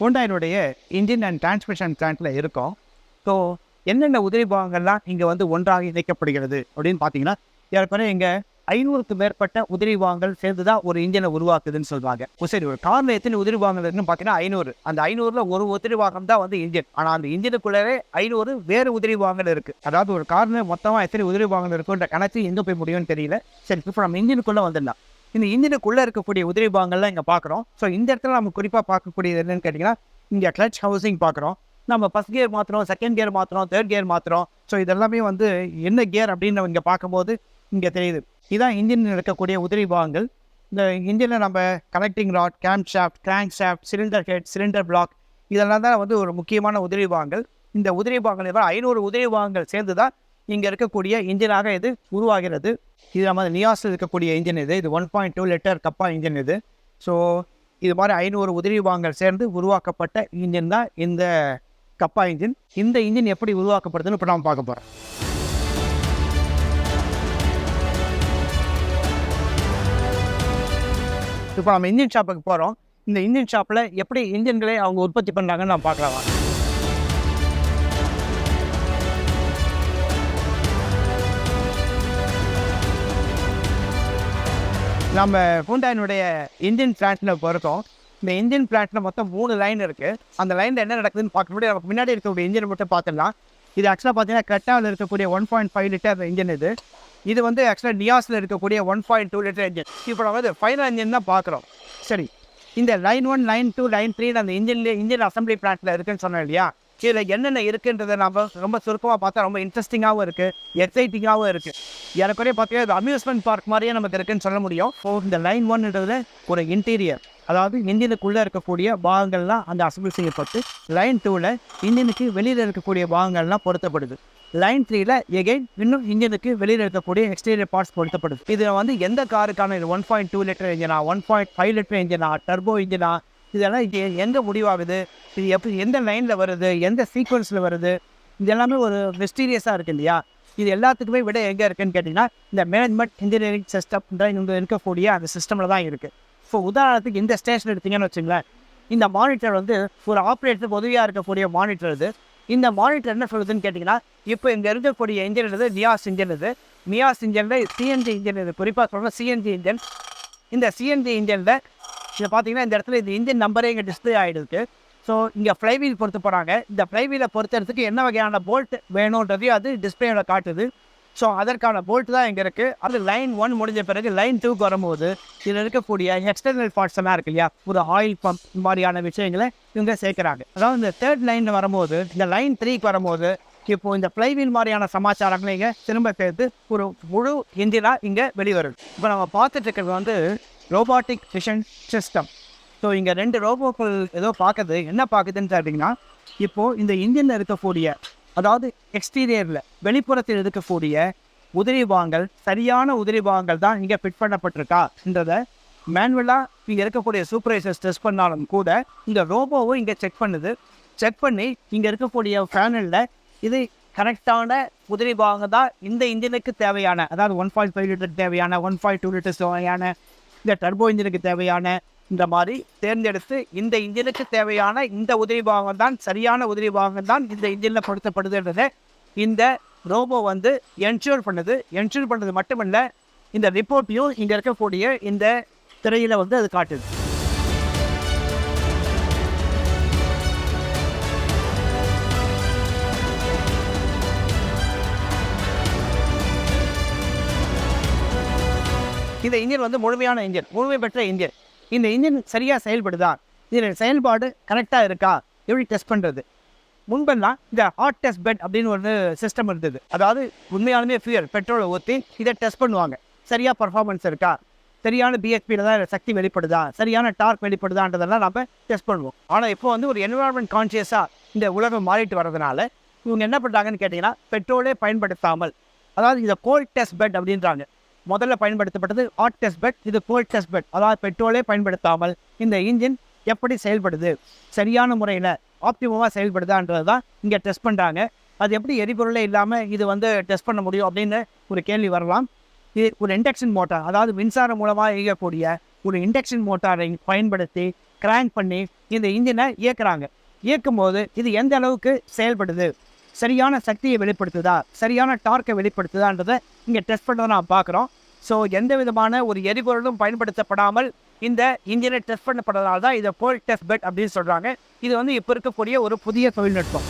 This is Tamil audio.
ஹூண்டாயினுடைய இன்ஜின் அண்ட் டிரான்ஸ்மிஷன் பிளான்ட்டில் இருக்கோம். ஸோ என்னென்ன உதிரி பாகங்கள்லாம் இங்கே வந்து ஒன்றாக இணைக்கப்படுகிறது அப்படின்னு பார்த்தீங்கன்னா, ஏற்கனவே இங்கே 500க்கு மேற்பட்ட உதிரி பாகங்கள் சேர்ந்து தான் ஒரு இன்ஜினை உருவாக்குதுன்னு சொல்லுவாங்க. சரி, ஒரு காரில் எத்தனை உதிரி பாகங்கள் இருக்குன்னு பார்த்தீங்கன்னா 500. அந்த 500ல் ஒரு உதிரி பாகம் தான் வந்து இன்ஜின். ஆனால் அந்த இன்ஜினுக்குள்ளே 500 வேறு உதிரி பாகங்கள் இருக்குது. அதாவது ஒரு காரில் மொத்தமாக எத்தனை உதிரி பாகங்கள் இருக்குன்ற கணக்கு எங்கே போய் முடியும்னு தெரியல. சரி, இப்போ நம்ம இன்ஜினுக்குள்ளே வந்துடலாம். இந்த இன்ஜினுக்குள்ளே இருக்கக்கூடிய உதிரி பாகங்கள்லாம் இங்கே பார்க்குறோம். ஸோ இந்த இடத்துல நம்ம குறிப்பாக பார்க்கக்கூடியது என்னென்னு கேட்டிங்கன்னா, இங்கே கிளச் ஹவுசிங் பார்க்குறோம். நம்ம ஃபஸ்ட் கியர் மாற்றுறோம், செகண்ட் கியர் மாற்றுறோம், தேர்ட் கியர் மாற்றுறோம். ஸோ இதெல்லாமே வந்து என்ன கியர் அப்படின்னு நம்ம இங்கே பார்க்கும்போது இங்கே தெரியுது. இதுதான் இன்ஜினில் இருக்கக்கூடிய உதிரி பாகங்கள். இந்த இன்ஜினில் நம்ம connecting rod, cam shaft, crank shaft, cylinder head, cylinder block இதெல்லாம் தான் வந்து ஒரு முக்கியமான உதிரி பாகங்கள். இந்த உதிரி பாகங்கள் 500 உதிரி பாகங்கள் சேர்ந்து தான் இங்கே இருக்கக்கூடிய இன்ஜினாக இது உருவாகிறது. இது நம்ம நியாஸில் இருக்கக்கூடிய இன்ஜின் இது 1.2 லிட்டர் கப்பா இன்ஜின் இது. ஸோ இது மாதிரி 500 உதிரி பாகங்கள் சேர்ந்து உருவாக்கப்பட்ட இன்ஜின் தான் இந்த கப்பா இன்ஜின். இந்த இன்ஜின் எப்படி உருவாக்கப்படுதுன்னு இப்போ நாம் பார்க்க போகிறோம். இப்போ நம்ம இன்ஜின் ஷாப்புக்கு போகிறோம். இந்த இன்ஜின் ஷாப்பில் எப்படி இன்ஜின்களை அவங்க உற்பத்தி பண்ணுறாங்கன்னு நம்ம பார்க்கலாம். நம்ம ஹூண்டாயினுடைய இன்ஜின் பிளான்ட்டில் பொறுத்தோம். இந்த இன்ஜின் பிளான்ட்டில் மொத்தம் 3 லைன் இருக்குது. அந்த லைனில் என்ன நடக்குதுன்னு பார்க்கக்கூடிய நமக்கு முன்னாடி இருக்கக்கூடிய இன்ஜினை மட்டும் பார்த்துடலாம். இது ஆக்சுவலாக பார்த்தீங்கன்னா கரெக்டாக இருக்கக்கூடிய 1.5 லிட்டர் இன்ஜின் இது. இது வந்து ஆக்சுவலாக நியாஸில் இருக்கக்கூடிய 1.2 லிட்டர் இன்ஜின். இப்போ நம்ம வந்து ஃபைனல் இன்ஜின் தான் பார்க்குறோம். சரி, இந்த லைன் 1, லைன் 2, லைன் 3 அந்த இன்ஜின் அசம்பிளி பிளான்ட்டில் இருக்குதுன்னு சொன்னோம் இல்லையா? இதில் என்னென்ன இருக்குன்றதை நம்ம ரொம்ப சுருக்கமாக பார்த்தா ரொம்ப இன்ட்ரெஸ்டிங்காகவும் இருக்குது, எக்ஸைட்டிங்காகவும் இருக்குது. ஏறக்குறைய பார்த்தீங்கன்னா இது அம்யூஸ்மெண்ட் பார்க் மாதிரியே நமக்கு இருக்குதுன்னு சொல்ல முடியும். ஸோ இந்த லைன் 1ன்றது ஒரு இன்டீரியர், அதாவது இன்ஜினுக்குள்ளே இருக்கக்கூடிய பாகங்கள்லாம் அந்த அசம்பிள் செய்யப்பட்டு, லைன் 2ல் இன்ஜினுக்கு வெளியில் இருக்கக்கூடிய பாகங்கள்லாம் பொருத்தப்படுது. லைன் 3ல் எகைன் இன்னும் இன்ஜினுக்கு வெளியில் இருக்கக்கூடிய எக்ஸ்டீரியர் பார்ட்ஸ் பொருத்தப்படுது. இதில் வந்து எந்த காருக்கான இது 1.2 லிட்டர் இன்ஜினா, 1.5 லிட்டர் இன்ஜினா, டர்போ இன்ஜினா, இதெல்லாம் எங்கே முடிவாகுது, இது எப்படி எந்த லைனில் வருது, எந்த சீக்வன்ஸில் வருது, இது எல்லாமே ஒரு மிஸ்டீரியஸாக இருக்குது இல்லையா? இது எல்லாத்துக்குமே விட எங்கே இருக்குதுன்னு கேட்டிங்கன்னா, இந்த மேனேஜ்மெண்ட் இன்ஜினியரிங் சிஸ்டம்ன்ற இங்கே இருக்கக்கூடிய அந்த சிஸ்டமில் தான் இருக்குது. ஸோ உதாரணத்துக்கு இந்த ஸ்டேஷன் எடுத்திங்கன்னு வச்சுங்களேன், இந்த மானிட்டர் வந்து ஒரு ஆப்ரேட்டருக்கு உதவியாக இருக்கக்கூடிய மானிட்டர் இது. இந்த மானிட்டர் என்ன சொல்லுதுன்னு கேட்டிங்கன்னா, இப்போ இங்கே இருக்கக்கூடிய இன்ஜின் இது நியாஸ் இன்ஜின் இது. நியாஸ் இன்ஜினில் சிஎன்ஜி இன்ஜின் இது, குறிப்பாக சொல்கிற சிஎன்ஜி இன்ஜின். இந்த சிஎன்ஜி இன்ஜினில் இதை பார்த்தீங்கன்னா இந்த இடத்துல இந்த இன்ஜின் நம்பரே இங்கே டிஸ்பிளே ஆகிடுது. ஸோ இங்கே ஃப்ளைவீல் பொறுத்து போகிறாங்க. இந்த ஃப்ளைவீலை பொறுத்தறதுக்கு என்ன வகையான போல்ட் வேணுன்றதையும் அது டிஸ்பிளேயோட காட்டுது. ஸோ அதற்கான போல்ட் தான் இங்கே இருக்குது. அது லைன் 1 முடிஞ்ச பிறகு லைன் 2க்கு வரும்போது இதில் இருக்கக்கூடிய எக்ஸ்டர்னல் பார்ட்ஸ் எல்லாம் இருக்கு இல்லையா, ஒரு ஆயில் பம்ப் இந்த மாதிரியான விஷயங்களை இவங்க சேர்க்குறாங்க. அதாவது இந்த தேர்ட் லைனில் வரும்போது, இந்த லைன் 3க்கு வரும்போது இப்போது இந்த ஃப்ளைவீல் மாதிரியான சமாச்சாரங்களை இங்கே திரும்ப சேர்த்து ஒரு முழு இன்ஜினாக இங்கே வெளிவருது. இப்போ நம்ம பார்த்துட்டு இருக்கிறது வந்து ரோபாட்டிக் விஷன் சிஸ்டம். ஸோ இங்கே 2 ரோபோக்கள் ஏதோ பார்க்குது. என்ன பார்க்குதுன்னு கேட்டிங்கன்னா, இப்போது இந்த இன்ஜினில் இருக்கக்கூடிய, அதாவது எக்ஸ்டீரியரில் வெளிப்புறத்தில் இருக்கக்கூடிய உதிரி பாகங்கள் சரியான உதிரி பாகங்கள் தான் இங்கே ஃபிட் பண்ணப்பட்டிருக்கான்றதை மேனுவலாக இங்கே இருக்கக்கூடிய சூப்பர்வைசர்ஸ் டெஸ்ட் பண்ணாலும் கூட இந்த ரோபோவும் இங்கே செக் பண்ணுது. செக் பண்ணி இங்கே இருக்கக்கூடிய பேனலில் இது கரெக்டான உதிரி பாகங்கள் தான் இந்த இன்ஜினுக்கு தேவையான, அதாவது 1.5 லிட்டர் தேவையான, 1.2 லிட்டர்ஸ் தேவையான, இந்த டர்போ இன்ஜினுக்கு தேவையான, இந்த மாதிரி தேர்ந்தெடுத்து இந்த இன்ஜினுக்கு தேவையான இந்த உதிரி பாகம் தான், சரியான உதிரி பாகம் தான் இந்த இன்ஜினில் பொருத்தப்படுதுன்றதை இந்த ரோபோ வந்து என்ஷூர் பண்ணுது. என்ஷூர் பண்ணது மட்டுமல்ல, இந்த ரிப்போர்ட்டையும் இங்கே இருக்கக்கூடிய இந்த திரையில் வந்து அது காட்டுது. இந்த இன்ஜின் வந்து முழுமையான இன்ஜின், முழுமை பெற்ற இன்ஜின். இந்த இன்ஜின் சரியாக செயல்படுதா, இதில் செயல்பாடு கரெக்டாக இருக்கா, எப்படி டெஸ்ட் பண்ணுறது? முன்பெல்லாம் இந்த ஹாட் டெஸ்ட் பெட் அப்படின்னு ஒரு சிஸ்டம் இருந்தது. அதாவது உண்மையாலுமே பெட்ரோலை ஊற்றி இதை டெஸ்ட் பண்ணுவாங்க. சரியாக பர்ஃபார்மன்ஸ் இருக்கா, சரியான பிஹெச்பியில் தான் சக்தி வெளிப்படுதா, சரியான டார்க் வெளிப்படுதான்றதெல்லாம் நம்ம டெஸ்ட் பண்ணுவோம். ஆனால் இப்போ வந்து ஒரு என்விரான்மெண்ட் கான்ஷியஸாக இந்த உலகம் மாறிட்டு வரதுனால இவங்க என்ன பண்ணுறாங்கன்னு கேட்டிங்கன்னா, பெட்ரோலே பயன்படுத்தாமல், அதாவது இதை கோல்ட் டெஸ்ட் பெட் அப்படின்றாங்க. முதல்ல பயன்படுத்தப்பட்டது ஹாட் டெஸ்ட் பெட், இது கோல்ட் டெஸ்ட் பெட். அதாவது பெட்ரோலே பயன்படுத்தாமல் இந்த இன்ஜின் எப்படி செயல்படுது, சரியான முறையில் ஆப்டிமமாக செயல்படுதான்றது தான் இங்கே டெஸ்ட் பண்ணுறாங்க. அது எப்படி எரிபொருளே இல்லாமல் இது வந்து டெஸ்ட் பண்ண முடியும் அப்படின்னு ஒரு கேள்வி வரலாம். இது ஒரு இண்டக்ஷன் மோட்டார், அதாவது மின்சாரம் மூலமாக இயங்கக்கூடிய ஒரு இண்டக்ஷன் மோட்டாரை பயன்படுத்தி கிராங்க் பண்ணி இந்த இன்ஜினை இயக்குறாங்க. இயக்கும்போது இது எந்த அளவுக்கு செயல்படுது, சரியான சக்தியை வெளிப்படுத்துதா, சரியான டார்க்கை வெளிப்படுத்துதான்றதை இங்கே டெஸ்ட் பண்ணுறதை நான் பார்க்குறோம். ஸோ எந்த விதமான ஒரு எரிபொருளும் பயன்படுத்தப்படாமல் இந்த இன்ஜினை டெஸ்ட் பண்ணப்படுறதால தான் இதை கோல்ட் டெஸ்ட் பெட் அப்படின்னு சொல்கிறாங்க. இது வந்து இப்போ இருக்கக்கூடிய ஒரு புதிய தொழில்நுட்பம்.